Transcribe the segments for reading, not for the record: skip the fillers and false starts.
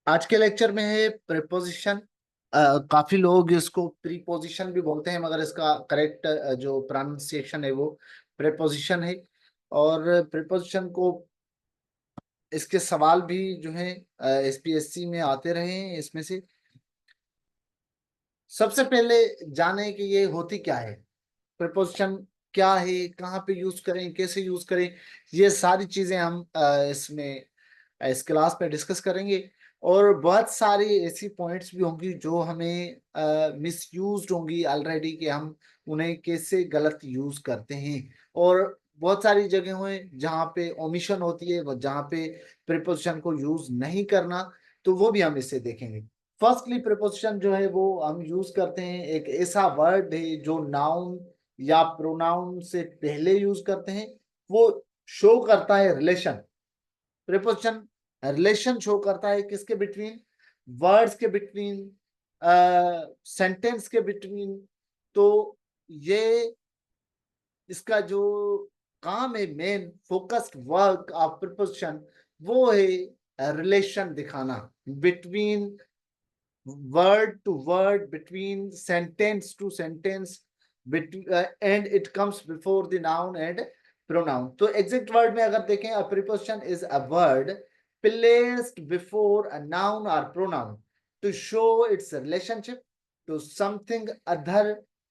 आज के लेक्चर में है प्रीपोजिशन। काफी लोग इसको प्रीपोजिशन भी बोलते हैं, मगर इसका करेक्ट जो प्रोनाउंसिएशन है वो प्रीपोजिशन है। और प्रीपोजिशन को इसके सवाल भी जो है एसपीएससी में आते रहे हैं। इसमें से सबसे पहले जाने कि ये होती क्या है, प्रीपोजिशन क्या है, कहाँ पे यूज करें, कैसे यूज करें। ये सारी चीजें हम इसमें इस क्लास में डिस्कस करेंगे। और बहुत सारी ऐसी पॉइंट्स भी होंगी जो हमें मिस यूज होंगी ऑलरेडी, कि हम उन्हें कैसे गलत यूज करते हैं। और बहुत सारी जगह हैं जहाँ पे ओमिशन होती है, जहाँ पे प्रीपोजिशन को यूज नहीं करना, तो वो भी हम इससे देखेंगे। फर्स्टली प्रीपोजिशन जो है वो हम यूज करते हैं, एक ऐसा वर्ड है जो नाउन या प्रोनाउन से पहले यूज करते हैं। वो शो करता है रिलेशन। प्रीपोजिशन रिलेशन शो करता है किसके बिटवीन, वर्ड्स के बिटवीन, सेंटेंस के बिटवीन। तो ये इसका जो काम है, main focused work of preposition, वो है रिलेशन दिखाना between word to word, between sentence to sentence, and it comes before the noun and pronoun. तो exact word में अगर देखें, a preposition is a word placed before a noun or pronoun to show its relationship to something other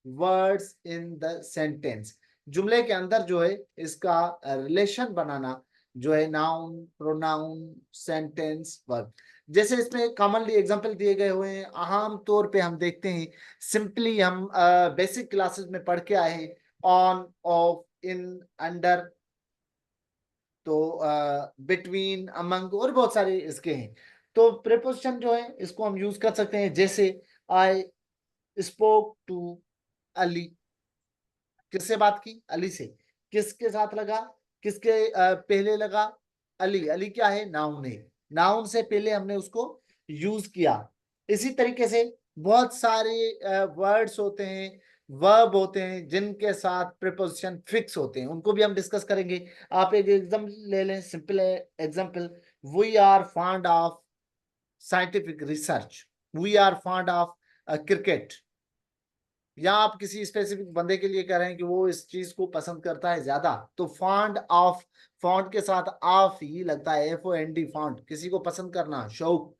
words in the sentence. जुमले के अंदर जो है इसका रिलेशन बनाना, जो है नाउन, प्रोनाउन, सेंटेंस, वर्ब। जैसे इसमें कॉमनली एग्जांपल दिए गए हुए हैं, आम तौर पे हम देखते हैं, सिंपली हम बेसिक क्लासेस में पढ़ के आए हैं, ऑन, ऑफ, इन, अंडर, तो बिटवीन, अमंग, और बहुत सारे इसके हैं। तो प्रीपोजिशन जो है इसको हम यूज कर सकते हैं। जैसे आई स्पोक टू अली, किससे बात की, अली से। किसके साथ लगा, किसके पहले लगा, अली। अली क्या है, नाउन है। नाउन से पहले हमने उसको यूज किया। इसी तरीके से बहुत सारे वर्ड्स होते हैं, वर्ब होते हैं, जिनके साथ प्रीपोजिशन फिक्स होते हैं, उनको भी हम डिस्कस करेंगे। आप एक एग्जाम्पल ले लें, simple example, we are fond of scientific research, we are fond of cricket. या आप किसी स्पेसिफिक बंदे के लिए कह रहे हैं कि वो इस चीज को पसंद करता है ज्यादा, तो फॉन्ड ऑफ, फॉन्ट के साथ ऑफ ही लगता है, FOND, फॉन्ट, किसी को पसंद करना, शौक।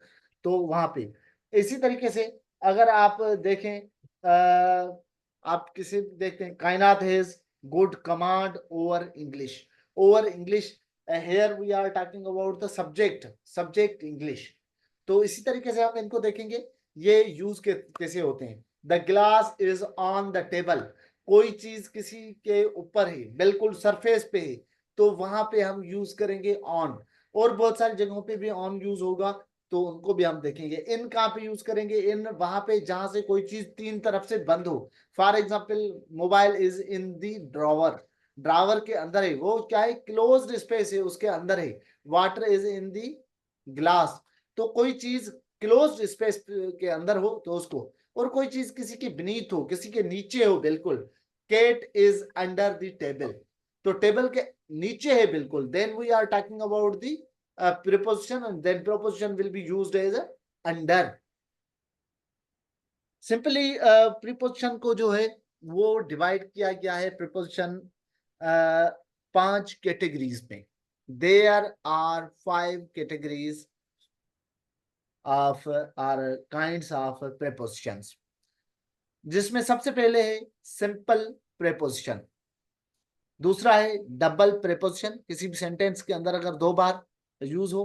तो वहां पे इसी तरीके से अगर आप देखें, आप किसी देखते हैं, Kainat has good command over English, over English. Here we are talking about the subject, subject English. तो इसी तरीके से हम इनको देखेंगे, ये यूज कैसे होते हैं। The glass is on the table, कोई चीज किसी के ऊपर है, बिल्कुल सरफेस पे है, तो वहां पे हम यूज करेंगे ऑन। और बहुत सारी जगहों पे भी ऑन यूज होगा, तो उनको भी हम देखेंगे। इन कहाँ पे यूज करेंगे, इन वहां पे जहां से कोई चीज तीन तरफ से बंद हो। For example, mobile is in the drawer, drawer के अंदर है, वो क्या है, क्लोज्ड स्पेस है, उसके अंदर है। Water is in the glass, तो कोई चीज क्लोज्ड स्पेस के अंदर हो तो उसको। और कोई चीज किसी के बीनीथ हो, किसी के नीचे हो बिल्कुल। Cat is under the table, तो टेबल के नीचे है बिल्कुल, then we are talking about the preposition, and then preposition will be used as under. Simply preposition को जो है वो डिवाइड किया गया है, प्रीपोजिशन पांच कैटेगरीज में। There are 5 categories of are kinds of prepositions, जिसमें सबसे पहले है सिंपल प्रेपोजिशन। दूसरा है डबल प्रेपोजिशन, किसी भी सेंटेंस के अंदर अगर दो बार यूज हो,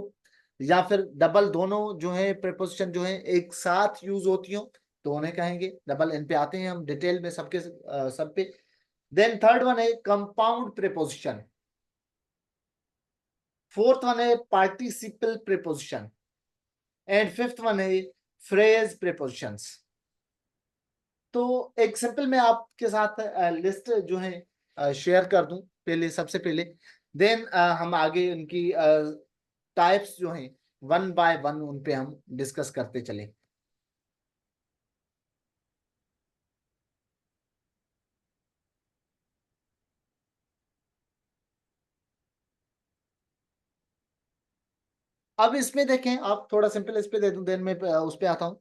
या फिर डबल, दोनों जो है प्रेपोजिशन जो है एक साथ यूज होती हो, तो उन्हें कहेंगे डबल। इन पे आते हैं हम डिटेल में सबके सब पे। देन थर्ड वन है कंपाउंड प्रेपोजिशन। फोर्थ वन है participle preposition. And fifth one है फ्रेज प्रेपोजिशंस। तो एक सिंपल मैं आपके साथ लिस्ट जो है शेयर कर दूं, पहले, सबसे पहले। देन हम आगे उनकी टाइप्स जो हैं वन बाय वन उन पे हम डिस्कस करते चले। अब इसमें देखें, आप थोड़ा सिंपल इस पे दे दूं, देन मैं उस पे आता हूं।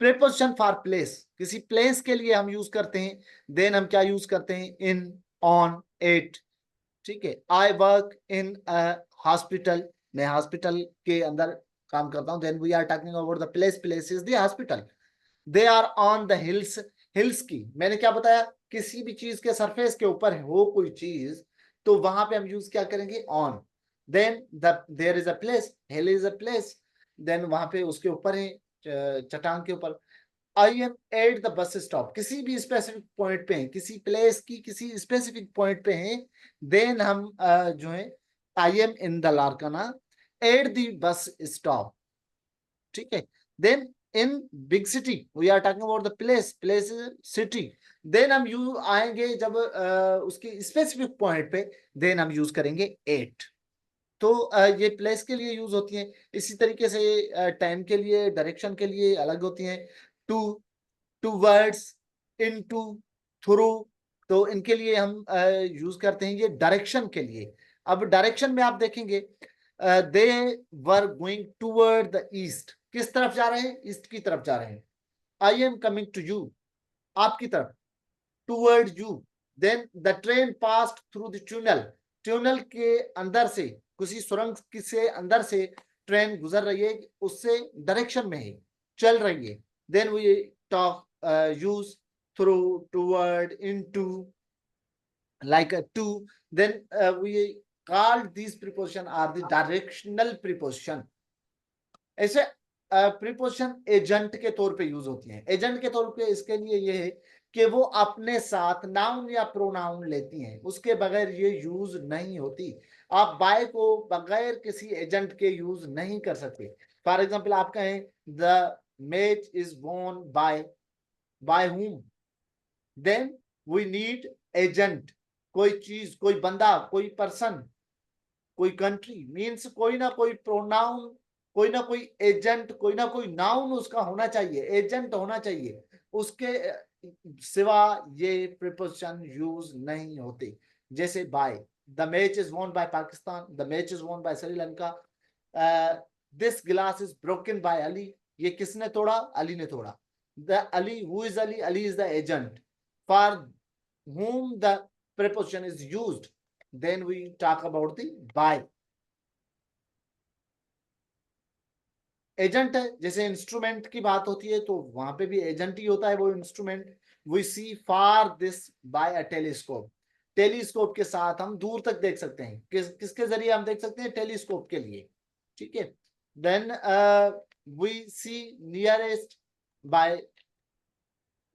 प्रीपोजिशन फॉर प्लेस, किसी प्लेस के लिए हम यूज करते हैं, देन हम क्या यूज करते हैं, इन, ऑन, एट। ठीक है, आई वर्क इन हॉस्पिटल, मैं हॉस्पिटल के अंदर काम करता हूं, then we are talking about the place, place is the hospital. They are on the hills, hills की मैंने क्या बताया, किसी भी चीज के सरफेस के ऊपर हो कोई चीज, तो वहां पे हम यूज क्या करेंगे, on. Then there is a place, hill is a place, then वहां पे उसके ऊपर है, चट्टान के ऊपर। I am at the bus stop, किसी भी स्पेसिफिक पॉइंट पे है, किसी प्लेस की किसी स्पेसिफिक पॉइंट पे है, देन हम जो है, I am in the Larkana at the bus stop. ठीक है, then in big city we are talking about the place, place city, then हम यू आएंगे जब उसके स्पेसिफिक पॉइंट पे, देन हम यूज करेंगे एट। तो ये प्लेस के लिए यूज होती है। इसी तरीके से टाइम के लिए, डायरेक्शन के लिए अलग होती हैं। Two, two words, into, through, तो इनके लिए हम यूज करते हैं ये डायरेक्शन के लिए। अब डायरेक्शन में आप देखेंगे, they were going toward the east, किस तरफ जा रहे हैं, ईस्ट की तरफ जा रहे हैं। I am coming to you, आपकी तरफ, toward you. Then the train passed through the tunnel, tunnel के अंदर से, किसी सुरंग से अंदर से ट्रेन गुजर रही है, उससे डायरेक्शन में है, चल रही है। Then we talk use through, toward, into, like a to, then we called these preposition are the directional preposition। ऐसे प्रीपोजिशन एजेंट के तौर पे यूज होती हैं। एजेंट के तौर पे इसके लिए ये है कि वो अपने साथ नाउन या प्रोनाउन लेती हैं, उसके बगैर ये यूज नहीं होती। आप बाय को बगैर किसी एजेंट के यूज नहीं कर सकते। फॉर एग्जाम्पल आप कहें the match is won by whom, then we need agent. कोई चीज, कोई बंदा, कोई पर्सन, कोई कंट्री, मीन्स कोई ना कोई प्रोनाउन, कोई ना कोई एजेंट, कोई ना कोई नाउन उसका होना चाहिए, एजेंट होना चाहिए। उसके सिवा ये प्रीपोजिशन यूज नहीं होते। जैसे by, the match is won by Pakistan, the match is won by Sri Lanka, this glass is broken by Ali, ये किसने तोड़ा, अली ने तोड़ा। The Ali, who is Ali, Ali is the agent for whom the preposition is used, then we talk about the by। Agent है, जैसे instrument की बात होती है तो वहां पे भी एजेंट ही होता है वो instrument. We see far this by a telescope, telescope के साथ हम दूर तक देख सकते हैं। किसके जरिए हम देख सकते हैं, टेलीस्कोप के लिए। ठीक है, then we see nearest by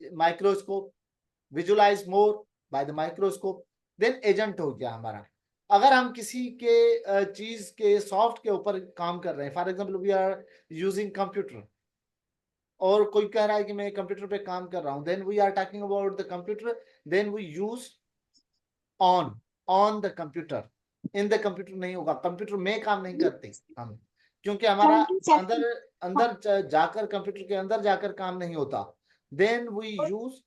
microscope, visualise more by the microscope, then agent हो गया हमारा। अगर हम किसी के चीज के सॉफ्ट के ऊपर काम कर रहे हैं, for example we are using computer, और कोई कह रहा है कि मैं कंप्यूटर पे काम कर रहा हूं, then we are talking about the computer, then we use on the computer. In the computer नहीं होगा, कंप्यूटर में काम नहीं करते हम, क्योंकि हमारा अंदर अंदर जाकर, कंप्यूटर के अंदर जाकर काम नहीं होता। देन वी यूज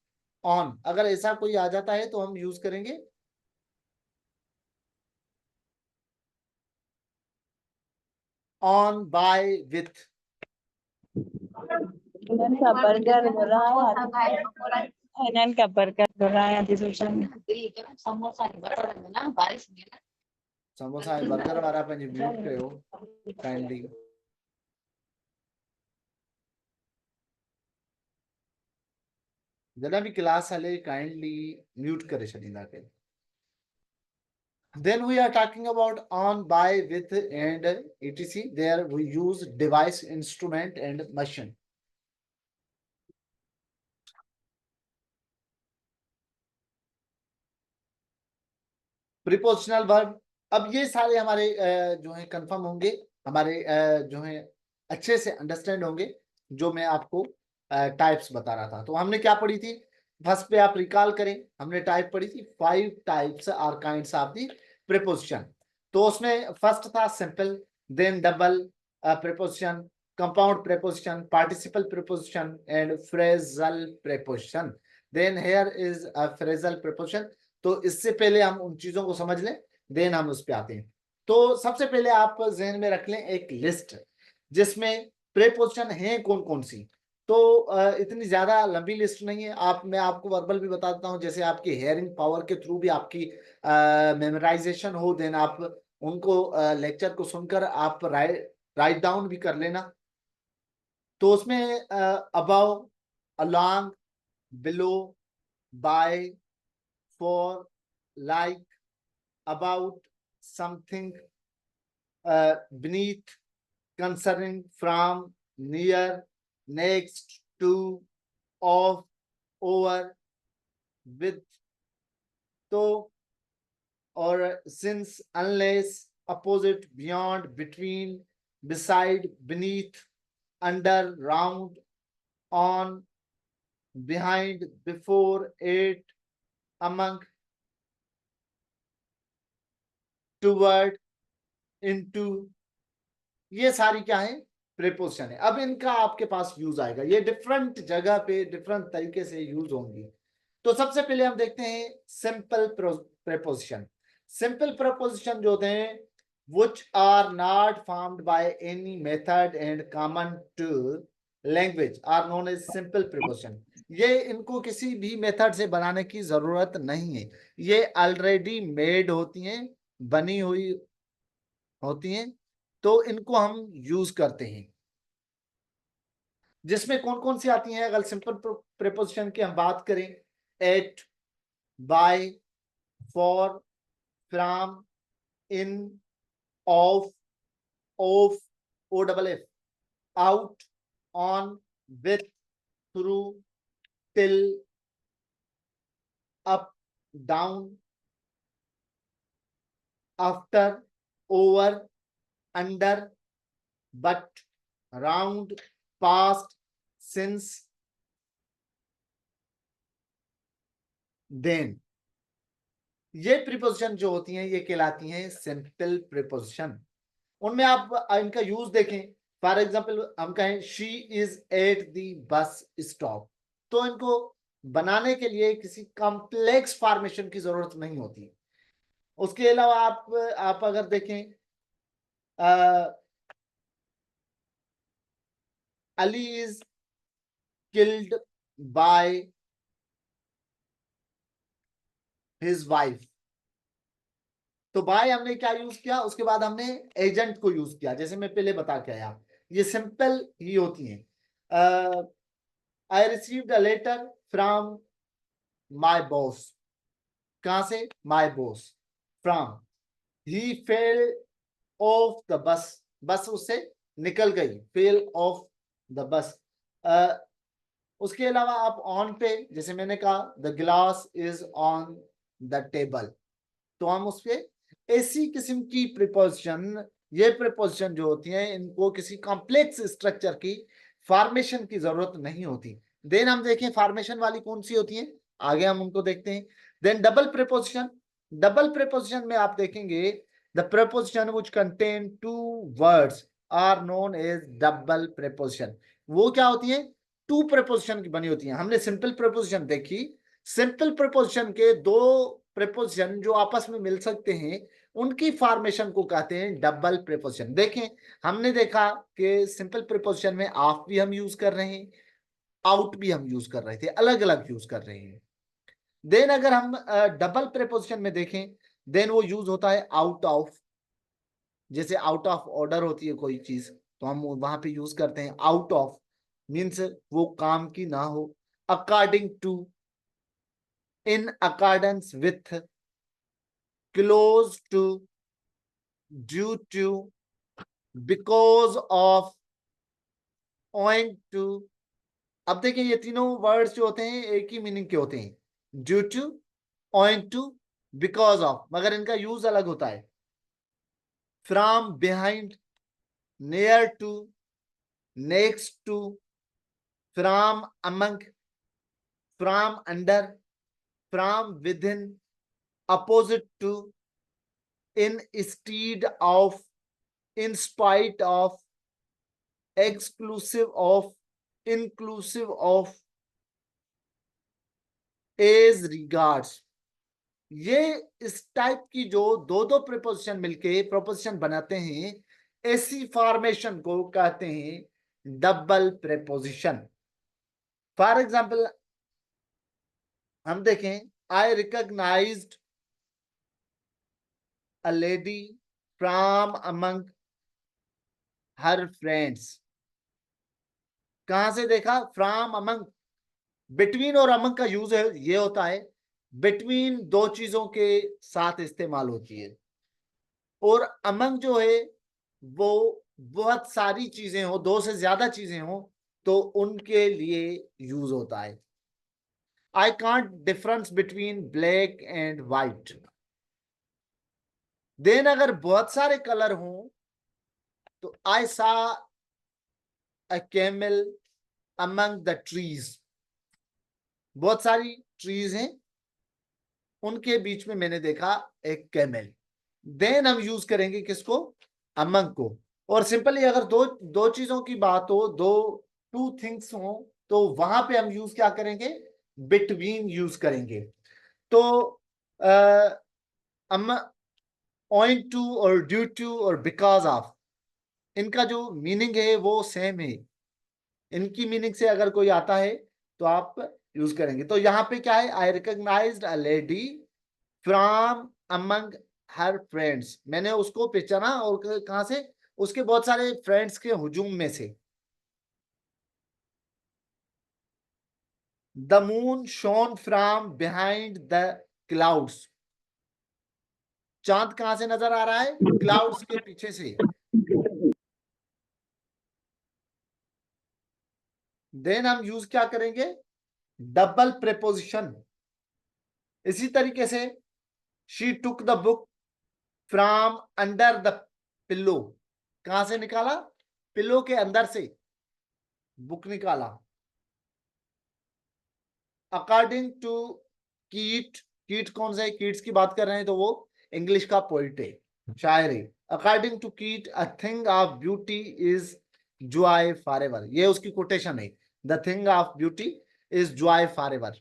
ऑन, अगर ऐसा कोई आ जाता है तो हम यूज करेंगे ऑन, बाय, विथ। का बर्गर हो रहा है, इन्हन का बर्गर हो रहा है अभी सोशल मीडिया। समोसा है बर्गर वाला पे म्यूट कयो काइंडली। जरा भी क्लास हले काइंडली म्यूट करे छॾींदा कयो। Then we are talking about on, by, with and etc. There we use device, instrument and machine। Prepositional verb, अब ये सारे हमारे जो है कंफर्म होंगे, हमारे जो है अच्छे से अंडरस्टैंड होंगे, जो मैं आपको टाइप्स बता रहा था। तो हमने क्या पढ़ी थी, फर्स्ट पे आप रिकॉल करें, हमने टाइप पढ़ी थी 5 types or kinds of the preposition. तो उसमें फर्स्ट था simple, then double preposition, compound preposition, participle preposition and phrasal preposition. Then here is a phrasal preposition. तो इससे पहले हम उन चीजों को समझ लें, देन हम उस पे आते हैं। तो सबसे पहले आप जहन में रख लें एक लिस्ट। जिसमें प्रेपोजिशन है कौन कौन सी। तो इतनी ज्यादा लंबी लिस्ट नहीं है, मैं आपको वर्बल भी बता देता हूँ, जैसे आपकी हेयरिंग पावर के थ्रू भी आपकी मेमोराइजेशन हो, देन आप उनको लेक्चर को सुनकर आप राइट डाउन भी कर लेना। तो उसमें above, along, below, by, for, like, about, something, beneath, concerning, from, near, next, to, of, over, with, तो, और since, unless, opposite, beyond, between, beside, beneath, under, round, on, behind, before, at, among, toward, into, ये सारी क्या है, preposition है। अब इनका आपके पास यूज आएगा, ये डिफरेंट जगह पे डिफरेंट तरीके से यूज होंगी। तो सबसे पहले हम देखते हैं सिंपल प्रेपोजिशन। सिंपल प्रेपोजिशन जो होते हैं, which are not formed by any method and common to language are known as simple preposition। ये इनको किसी भी मेथड से बनाने की जरूरत नहीं है, ये ऑलरेडी मेड होती हैं, बनी हुई होती हैं, तो इनको हम यूज करते हैं। जिसमें कौन कौन सी आती हैं, अगर सिंपल प्रेपोजिशन की हम बात करें, at, by, for, from, in, of, O double F, out, on, with, through, till, up, down, after, over, under, but, round, past, since, then. ये प्रीपोजिशन जो होती हैं ये कहलाती हैं सिंपल प्रीपोजिशन। उनमें आप इनका यूज देखें, फॉर एग्जाम्पल हम कहें she is eight the bus stop, तो इनको बनाने के लिए किसी कॉम्प्लेक्स फॉर्मेशन की जरूरत नहीं होती। उसके अलावा आप अगर देखें, Ali is killed by his wife, तो बाय हमने क्या यूज किया, उसके बाद हमने एजेंट को यूज किया, जैसे मैं पहले बता के आया, ये सिंपल ही होती हैं। I received a letter from my boss, कहां से, my boss, from, he fell off the bus, bus उससे निकल गई, फेल ऑफ द बस। उसके अलावा आप ऑन पे, जैसे मैंने कहा the glass is on the table, तो हम उस पे ऐसी किस्म की प्रीपोजिशन, ये प्रीपोजिशन जो होती हैं इनको किसी कॉम्प्लेक्स स्ट्रक्चर की फॉर्मेशन की जरूरत नहीं होती। देन हम देखें फॉर्मेशन वाली कौन सी होती है, आगे हम उनको देखते हैं। Then double preposition, double preposition में आप देखेंगे the preposition which contain two words are known as double preposition. वो क्या होती है, टू प्रीपोजिशन की बनी होती है। हमने सिंपल प्रीपोजिशन देखी, सिंपल प्रीपोजिशन के दो प्रीपोजिशन जो आपस में मिल सकते हैं उनकी फॉर्मेशन को कहते हैं डबल प्रीपोजिशन। देखें, हमने देखा कि सिंपल प्रीपोजिशन में ऑफ भी हम यूज कर रहे हैं, आउट भी हम यूज कर रहे थे, अलग अलग यूज कर रहे हैं। देन अगर हम डबल प्रीपोजिशन में देखें, देन वो यूज होता है आउट ऑफ, जैसे आउट ऑफ ऑर्डर होती है कोई चीज, तो हम वहां पे यूज करते हैं आउट ऑफ, मीन्स वो काम की ना हो। According to, in accordance with, close to, due to, because of, owing to. अब देखिए ये तीनों वर्ड्स जो होते हैं एक ही मीनिंग के होते हैं, due to, owing to, because of, मगर इनका यूज अलग होता है। From, behind, near to, next to, from, among, from, under, from, within, opposite to, instead ऑफ, in spite of, exclusive of, inclusive of, as regards। ये इस type की जो दो दो प्रीपोजिशन मिलके प्रोपोजिशन बनाते हैं, ऐसी फॉर्मेशन को कहते हैं डबल प्रेपोजिशन। फॉर एग्जाम्पल हम देखें, I recognised a lady from among her friends. कहां से देखा? From among. बिटवीन और अमंग का यूज है, ये होता है बिटवीन दो चीजों के साथ इस्तेमाल होती है, और अमंग जो है वो बहुत सारी चीजें हो, दो से ज्यादा चीजें हो तो उनके लिए यूज होता है। I can't difference between black and white. Then अगर बहुत सारे कलर हों तो I saw a camel among the trees. बहुत सारी ट्रीज हैं, उनके बीच में मैंने देखा एक कैमल। देन हम यूज करेंगे किसको? अमंग को। और सिंपली अगर दो दो चीजों की बात हो, दो टू थिंग्स हो, तो वहां पे हम यूज क्या करेंगे? बिटवीन यूज करेंगे। तो ऑइंग टू और ड्यू टू और बिकॉज ऑफ, इनका जो मीनिंग है वो सेम है। इनकी मीनिंग से अगर कोई आता है तो आप यूज करेंगे। तो यहाँ पे क्या है? I recognised a lady from among her friends. मैंने उसको पहचाना, और कहां से? उसके बहुत सारे फ्रेंड्स के हुजूम में से। The moon shown from behind the clouds. चांद कहां से नजर आ रहा है? क्लाउड्स के पीछे से। देन हम यूज क्या करेंगे? Double preposition. इसी तरीके से she took the book from under the pillow. कहां से निकाला? पिल्लो के अंदर से बुक निकाला। अकॉर्डिंग टू कीट। कीट कौन सा है? कीट्स की बात कर रहे हैं तो वो इंग्लिश का पोइट है, शायर है। अकॉर्डिंग टू कीट a thing of beauty is Joy for ever. ये उसकी कोटेशन है, the thing of beauty is Joy for ever.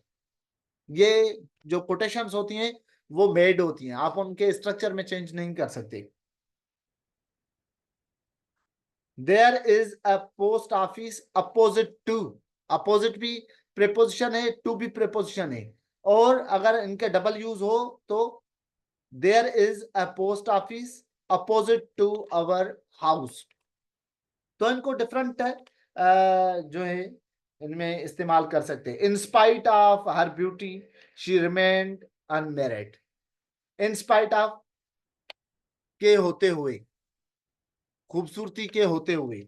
ये जो कोटेशंस होती हैं वो मेड होती हैं, आप उनके स्ट्रक्चर में चेंज नहीं कर सकते। There is a post office opposite to. Opposite भी प्रेपोजिशन है, टू भी प्रेपोजिशन है, और अगर इनके डबल यूज हो तो there is a post office opposite to our house. तो इनको डिफरेंट जो है इनमें इस्तेमाल कर सकते हैं। इन spite of her beauty she remained unmarried. In spite of के होते हुए, खूबसूरती के होते हुए।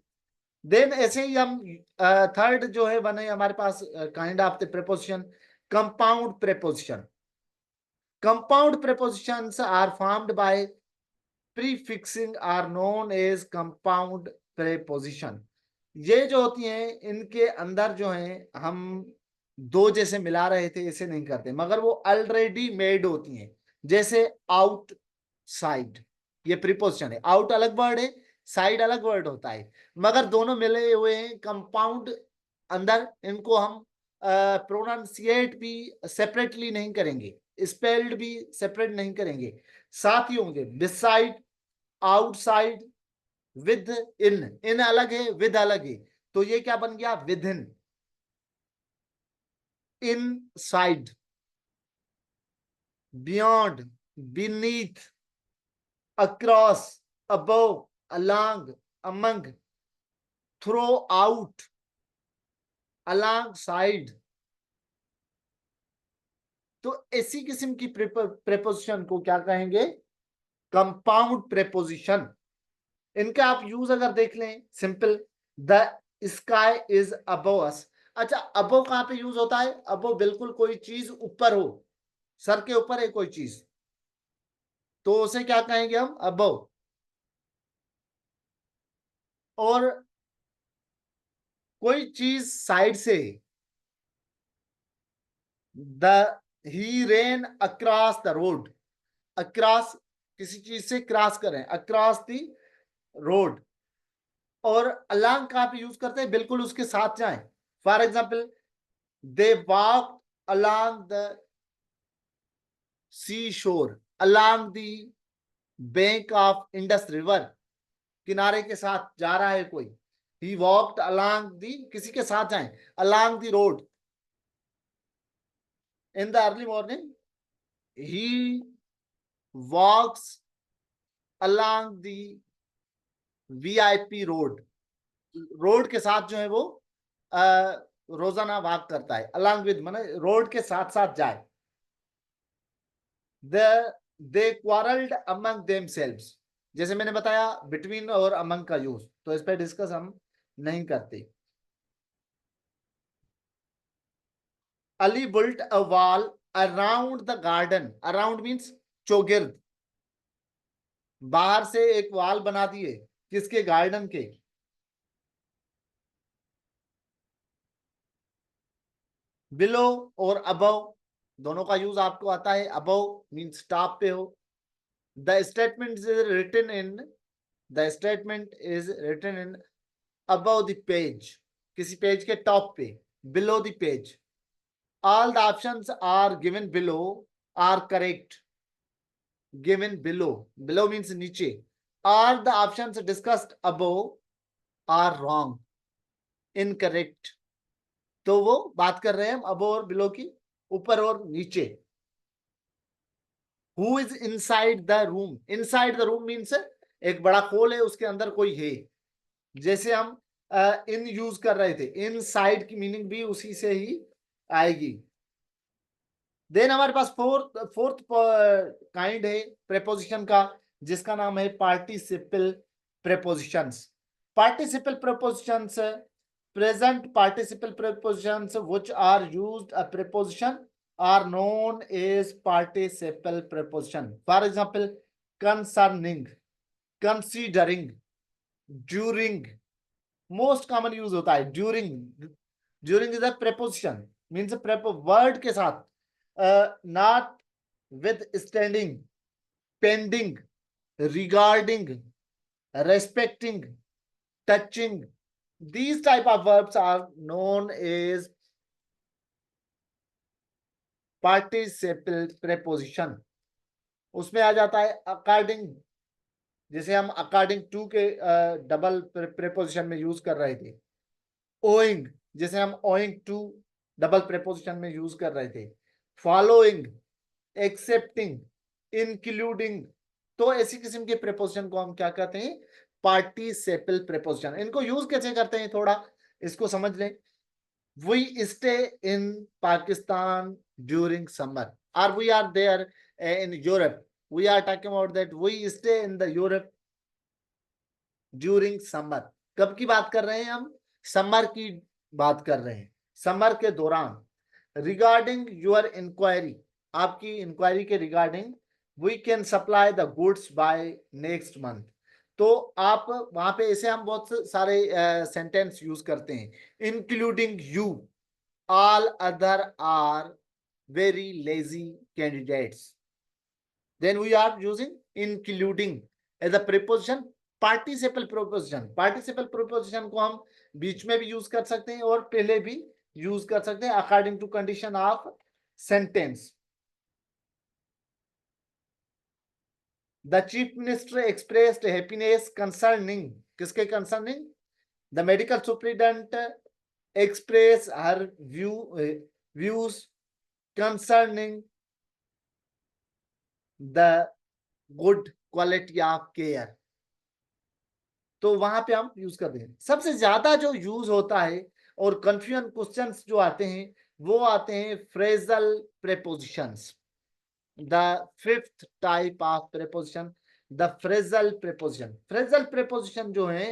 देन ऐसे ही हम थर्ड जो है बने हमारे पास kind of the preposition, compound preposition. Compound prepositions are formed by prefixing are known as compound preposition. ये जो होती हैं इनके अंदर जो है हम दो जैसे मिला रहे थे ऐसे नहीं करते, मगर वो ऑलरेडी मेड होती हैं। जैसे आउट साइड, ये प्रीपोजिशन है। आउट अलग वर्ड है, साइड अलग वर्ड होता है, मगर दोनों मिले हुए हैं कंपाउंड अंदर। इनको हम प्रोनाउंसिएट भी सेपरेटली नहीं करेंगे, स्पेल्ड भी सेपरेट नहीं करेंगे, साथ ही होंगे। Beside, outside, within. इन अलग है, विद अलग है, तो ये क्या बन गया? Within, inside, beyond, beneath, across, above, along, among, throughout, alongside. तो ऐसी किस्म की प्रेपोजिशन को क्या कहेंगे? Compound preposition. इनका आप यूज अगर देख लें, simple, the sky is above us. अच्छा, अबव कहां पे यूज होता है? अबव बिल्कुल कोई चीज ऊपर हो, सर के ऊपर है कोई चीज, तो उसे क्या कहेंगे हम? अबव। और कोई चीज साइड से, the he ran across the road. Across, किसी चीज से क्रॉस करें, अक्रॉस द रोड। और अलोंग कहां पे यूज करते हैं? बिल्कुल उसके साथ जाएं। For example, they walk along the sea shore, along the bank of Indus river. किनारे के साथ जा रहा है कोई, he walked along the, किसी के साथ जाए, along the road in the early morning, he walks along the VIP road, road के साथ जो है वो रोजाना वॉक करता है, along with माने रोड के साथ साथ जाए। they quarreled among themselves, जैसे मैंने बताया between और among का यूज, तो इस पे डिस्कस हम नहीं करते। Ali built a wall around the garden, around means चौगिर्द, बाहर से एक वॉल बना दिए, किसके, गार्डन के। बिलो और अबव दोनों का यूज आपको आता है, अबव मीन्स टॉप पे हो। The statement is written in, the statement is written in above the page, किसी पेज के टॉप पे, below the page. All the options are given below are correct, given below, below means नीचे। Are the options discussed above are wrong, incorrect. तो वो बात कर रहे हैं हम अबव और बिलो की, ऊपर और नीचे। Who is inside the room, inside the room means एक बड़ा खोल है, उसके अंदर कोई है। जैसे हम इन यूज कर रहे थे, इनसाइड की मीनिंग भी उसी से ही आएगी। देन हमारे पास फोर्थ काइंड है प्रेपोजिशन का, जिसका नाम है participle prepositions. Participle prepositions, present participle prepositions which are used a preposition are known as participle preposition. For example, concerning, considering, during, most common use होता है during. During is a preposition, means word के साथ, not, withstanding, pending, regarding, respecting, touching. These type of verbs are known as participle preposition. उसमें आ जाता है according, जैसे हम according to के डबल प्रेपोजिशन में यूज कर रहे थे। ओइंग, जैसे हम ओइंग टू डबल प्रेपोजिशन में यूज कर रहे थे। Following, accepting, including. तो ऐसी किस्म के प्रेपोजिशन को हम क्या कहते हैं, पार्टिसिपल प्रेपोजिशन। इनको यूज कैसे करते हैं, थोड़ा इसको समझ लें। We stay in Pakistan during summer, or we are there in Europe. We are talking about that we stay in the Europe during summer. कब की बात कर रहे हैं हम, समर की बात कर रहे हैं, समर के दौरान। Regarding your inquiry, आपकी इंक्वायरी के regarding, we can supply the goods by next month. तो आप वहां पे ऐसे हम बहुत सारे सेंटेंस यूज करते हैं, including you, all other are very lazy candidates. Then we are using including as a preposition, participle preposition. Participle preposition को हम बीच में भी यूज कर सकते हैं और पहले भी यूज कर सकते हैं according to condition of sentence. The chief minister expressed happiness concerning, किसके concerning? The medical superintendent express her views concerning the good quality of care. तो वहां पे हम यूज करते हैं। सबसे ज्यादा जो यूज होता है और कंफ्यूजन क्वेश्चंस जो आते हैं, वो आते हैं phrasal prepositions. The fifth type of preposition, the phrasal preposition. Phrasal preposition जो है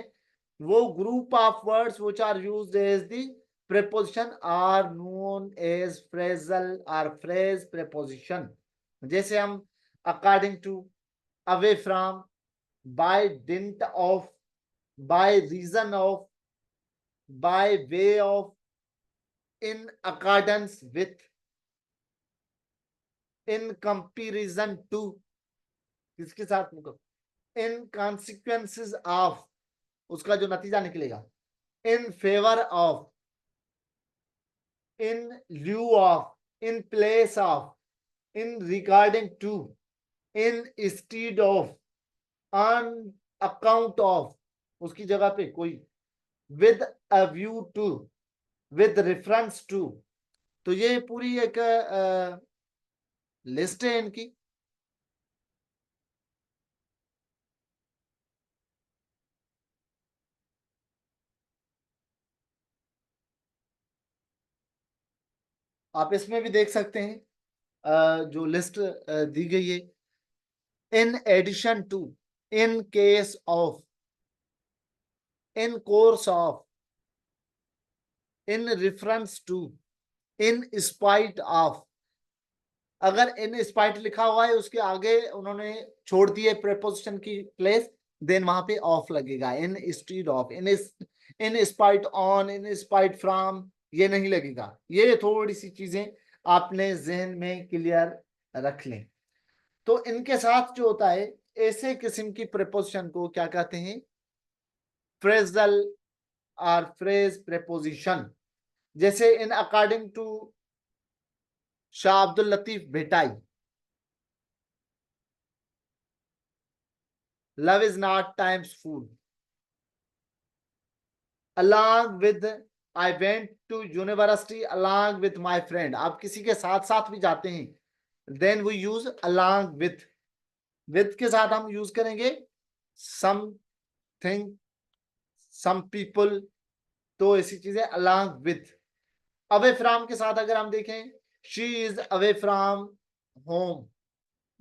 वो group of words which are used as the preposition are known as phrasal or phrase preposition. जैसे हम according to, away from, by dint of, by reason of, by way of, in accordance with, in comparison to, किसके साथ में, in consequences of, उसका जो नतीजा निकलेगा, in favor of, in lieu of, in place of, in regarding to, in instead of, on account of, उसकी जगह पे कोई, with a view to, with reference to. तो ये पूरी एक लिस्ट है इनकी। आप इसमें भी देख सकते हैं जो लिस्ट दी गई है। In addition to, in case of, in course of, in reference to, in spite of. अगर इन स्पाइट लिखा हुआ है उसके आगे उन्होंने छोड़ दिए प्रेपोजिशन की प्लेस, देन वहां पे ऑफ लगेगा। Instead of, in spite on, in spite from, ये नहीं लगेगा। ये थोड़ी सी चीजें आपने जहन में क्लियर रख लें। तो इनके साथ जो होता है, ऐसे किस्म की प्रेपोजिशन को क्या कहते हैं? फ्रेजल और फ्रेज प्रेपोजिशन। जैसे in according to Shah Abdul Latif Bhittai, love is not times food. along with, I went to university along with my friend। आप किसी के साथ साथ भी जाते हैं, then we use along with के साथ हम यूज करेंगे something, some people। तो ऐसी चीजें along with। away from के साथ अगर हम देखें, she is away from home,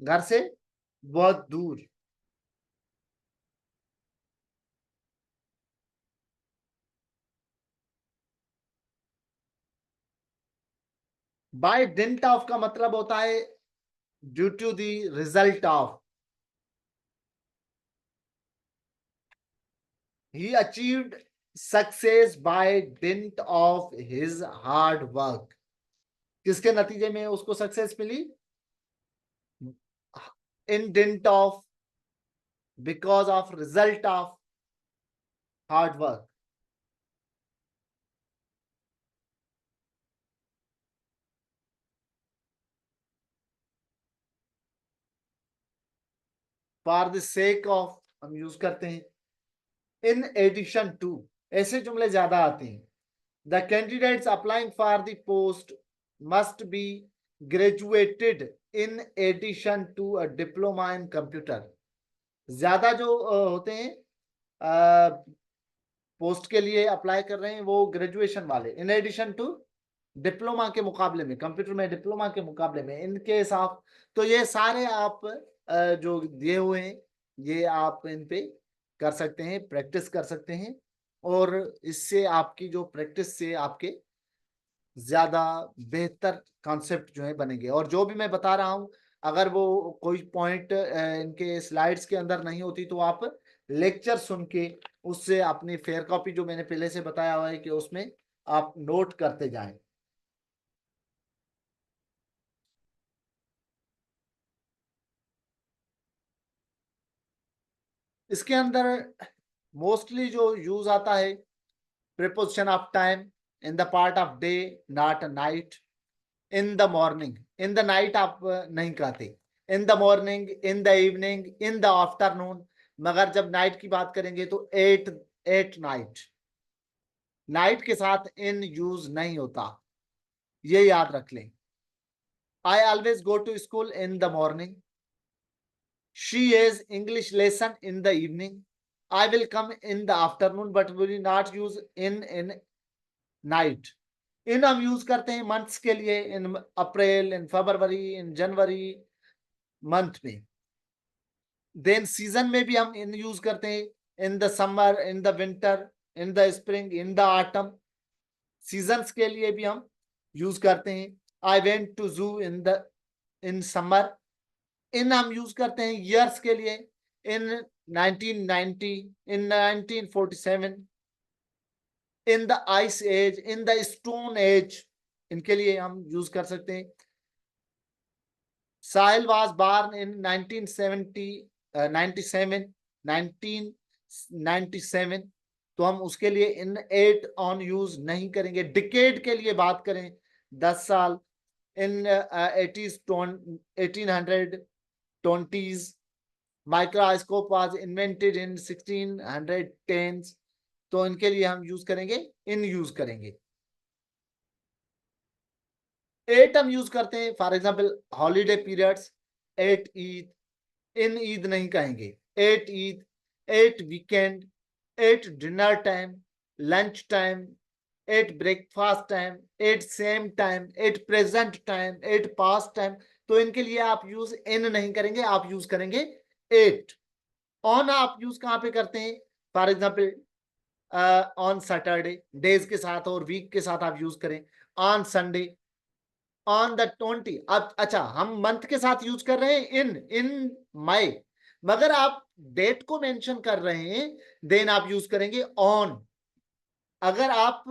घर से बहुत दूर। बाय डिंट ऑफ का मतलब होता है due to the result of. He achieved success by dint of his hard work। किसके नतीजे में उसको सक्सेस मिली? In dint of, because of, result of hard work. For the sake of हम यूज करते हैं। इन एडिशन टू, ऐसे जुमले ज्यादा आते हैं। The candidates applying for the post must be graduated in addition to a diploma in computer. ज्यादा जो होते हैं पोस्ट के लिए अप्लाई कर रहे हैं वो ग्रेजुएशन वाले, इन एडिशन टू डिप्लोमा के मुकाबले में, कंप्यूटर में डिप्लोमा के मुकाबले में इनके साथ। तो ये सारे आप जो दिए हुए हैं ये आप इन पे कर सकते हैं, प्रैक्टिस कर सकते हैं। और इससे आपकी जो प्रैक्टिस से आपके ज्यादा बेहतर कॉन्सेप्ट जो है बनेंगे। और जो भी मैं बता रहा हूं, अगर वो कोई पॉइंट इनके स्लाइड्स के अंदर नहीं होती तो आप लेक्चर सुन के उससे अपनी फेयर कॉपी जो मैंने पहले से बताया हुआ है कि उसमें आप नोट करते जाएं। इसके अंदर मोस्टली जो यूज आता है, preposition of time, in the part of day not night, in the morning, in the night आप नहीं कहते, इन the morning, in the evening, in the afternoon. मगर जब नाइट की बात करेंगे तो एट, एट नाइट, नाइट के साथ इन यूज नहीं होता, ये याद रख लें। I always go to school in the morning. She is English lesson in the evening. I will come in the afternoon but will not use in night. In हम use करते हैं months के लिए, in April, in February, in January month में। Then season में भी हम in use करते हैं, in the summer, in the winter, in the spring, in the autumn. Seasons के लिए भी हम यूज करते हैं। आई वेंट टू जू इन समर। इन हम यूज करते हैं ईयर्स के लिए, in 1990, in 1947, in the ice age, in the stone age, इनके लिए हम यूज कर सकते हैं। साहिल वाज बार्न इन 1997, तो हम उसके लिए इन एट ऑन यूज नहीं करेंगे। डिकेड के लिए बात करें 10 साल, इन 80s, 1820s, microscope was invented in 1610। तो इनके लिए हम यूज करेंगे इन यूज करेंगे। 8 हम यूज करते हैं, for example holiday periods, 8 Eid, in Eid नहीं कहेंगे, 8 Eid, 8 weekend, 8 dinner time, lunch time, 8 breakfast time, 8 same time, 8 present time, 8 past time. तो इनके लिए आप यूज इन नहीं करेंगे, आप यूज करेंगे 8। ऑन आप यूज कहां पे करते हैं, for example on Saturday, days के साथ और वीक के साथ आप यूज करें, ऑन संडे, ऑन द 20। अब अच्छा, हम मंथ के साथ यूज कर रहे हैं इन मई, मगर आप डेट को मेंशन कर रहे हैं देन आप यूज करेंगे ऑन। अगर आप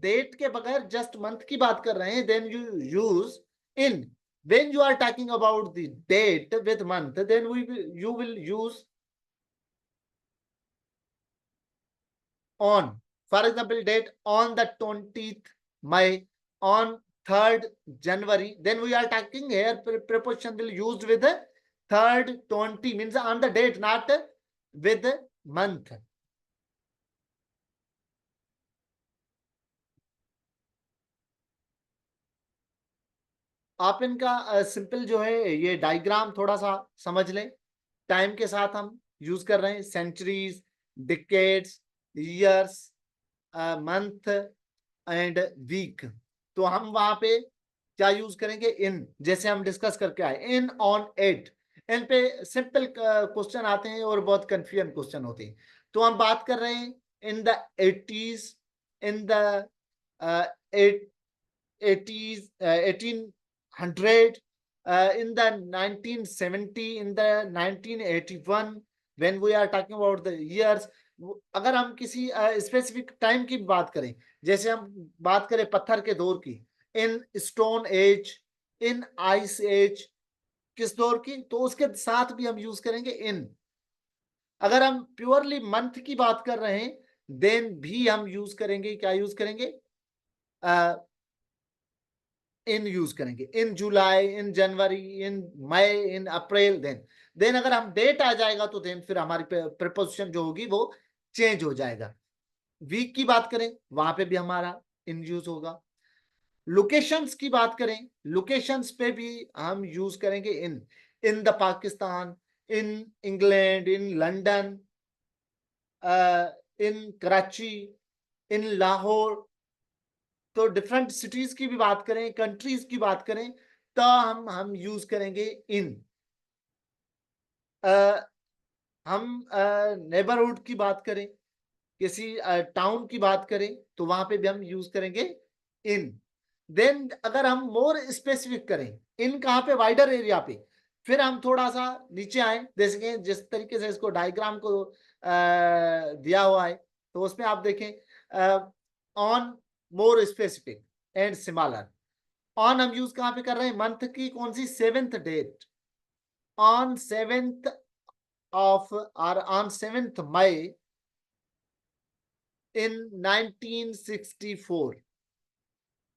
डेट के बगैर जस्ट मंथ की बात कर रहे हैं then you use in. when you are talking about the date with month then you will use on. For example, date on the 20th May, on 3rd January. Then we are talking here preposition will used with the 3rd 20 means on the date, not with the month. आप इनका simple जो है ये diagram थोड़ा सा समझ लें। Time के साथ हम यूज कर रहे हैं centuries, decades, years, month and week. तो हम वहां पे क्या यूज करेंगे इन, जैसे हम डिस्कस करके आए इन ऑन 8। इन पे सिंपल क्वेश्चन आते हैं और बहुत कंफ्यूजन क्वेश्चन होते हैं। तो हम बात कर रहे हैं in the 80s, in the 80s, 1800, in the 1970, in the 1981, when we are talking about the years। अगर हम किसी स्पेसिफिक टाइम की बात करें, जैसे हम बात करें पत्थर के दौर की, in stone age, in ice age, किस दौर की, तो उसके साथ भी हम यूज करेंगे इन। अगर हम प्योरली मंथ की बात कर रहे हैं देन भी हम यूज करेंगे, क्या यूज करेंगे, इन यूज करेंगे, इन जुलाई, इन जनवरी, इन मई, इन अप्रैल। देन अगर हम डेट आ जाएगा तो देन फिर हमारी प्रीपोजिशन जो होगी वो चेंज हो जाएगा। वीक की बात करें वहां पे भी हमारा इन यूज होगा। लोकेशंस की बात करें, लोकेशंस पे भी हम यूज करेंगे in the Pakistan, in England, in London, in Karachi, in Lahore. तो डिफरेंट सिटीज की भी बात करें, कंट्रीज की बात करें, तो हम यूज करेंगे इन। हम नेबरहुड की बात करें, किसी टाउन की बात करें तो वहां पे भी हम यूज करेंगे इन। देन अगर हम मोर स्पेसिफिक करें इन कहां पे, वाइडर एरिया पे, फिर हम थोड़ा सा नीचे आए, जैसे कि जिस तरीके से इसको डायग्राम को दिया हुआ है तो उसमें आप देखें on, more specific and similar. On हम यूज कहां पे कर रहे हैं, मंथ की कौन सी, 7th date, on 7th of और ऑन 7th मई इन 1964।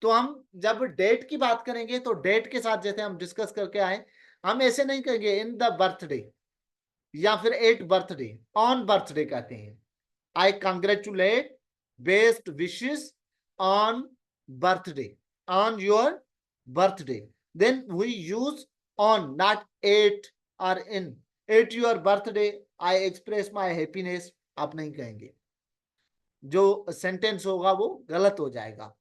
तो हम जब डेट की बात करेंगे तो डेट के साथ जैसे हम डिस्कस करके आए, हम ऐसे नहीं कहेंगे इन द बर्थडे या फिर 8 बर्थडे, ऑन बर्थडे कहते हैं। I congratulate, best wishes on birthday, on your birthday. Then we use on, not 8 और in. 8 your birthday, I express my happiness आप नहीं कहेंगे, जो सेंटेंस होगा वो गलत हो जाएगा।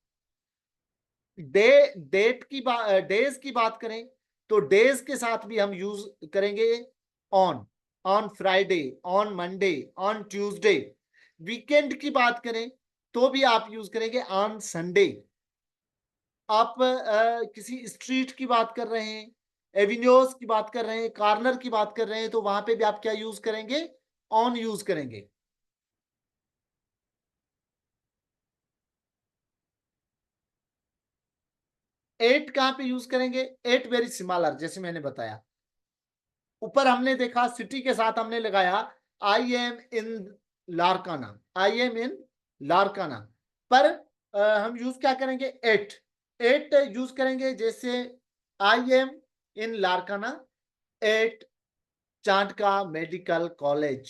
डेट की बात, डेज की बात करें तो डेज के साथ भी हम यूज करेंगे on, on Friday, on Monday, on Tuesday. Weekend की बात करें तो भी आप यूज करेंगे ऑन संडे। आप किसी स्ट्रीट की बात कर रहे हैं, एवेन्यूज की बात कर रहे हैं, कॉर्नर की बात कर रहे हैं, तो वहां पे भी आप क्या यूज करेंगे, ऑन यूज करेंगे। एट कहां पे यूज करेंगे, एट वेरी सिमिलर, जैसे मैंने बताया ऊपर हमने देखा सिटी के साथ हमने लगाया I am in Larkana, I am in Larkana. पर हम यूज क्या करेंगे, एट, एट यूज करेंगे, जैसे I am in Larkana at Chandka medical college.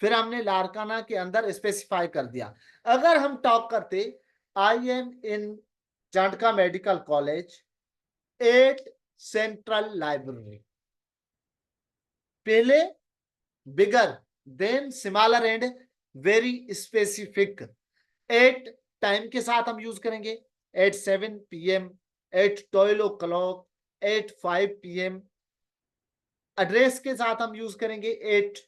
फिर हमने लारकाना के अंदर स्पेसिफाई कर दिया। अगर हम टॉक करते I am in Chandka medical college at central library, पहले bigger than similar and very specific, at time के साथ हम यूज करेंगे, at 7 PM, at 12 o'clock, at 5 PM। Address के साथ हम यूज करेंगे, एट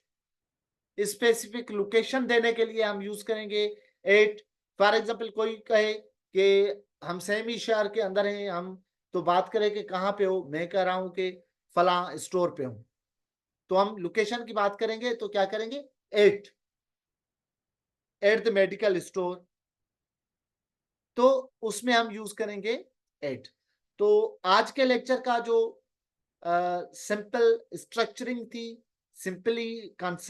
स्पेसिफिक लोकेशन देने के लिए हम यूज करेंगे, एट। फॉर एग्जाम्पल कोई कहे कि हम सेमी शहर के अंदर हैं, हम तो बात करें कि कहाँ पे हो, मैं कह रहा हूं कि फला स्टोर पे हूं, तो हम लोकेशन की बात करेंगे तो क्या करेंगे, एट द मेडिकल स्टोर, तो उसमें हम यूज करेंगे एट। तो आज के लेक्चर का जो सिंपल स्ट्रक्चरिंग थी, सिंपली कंसेप्ट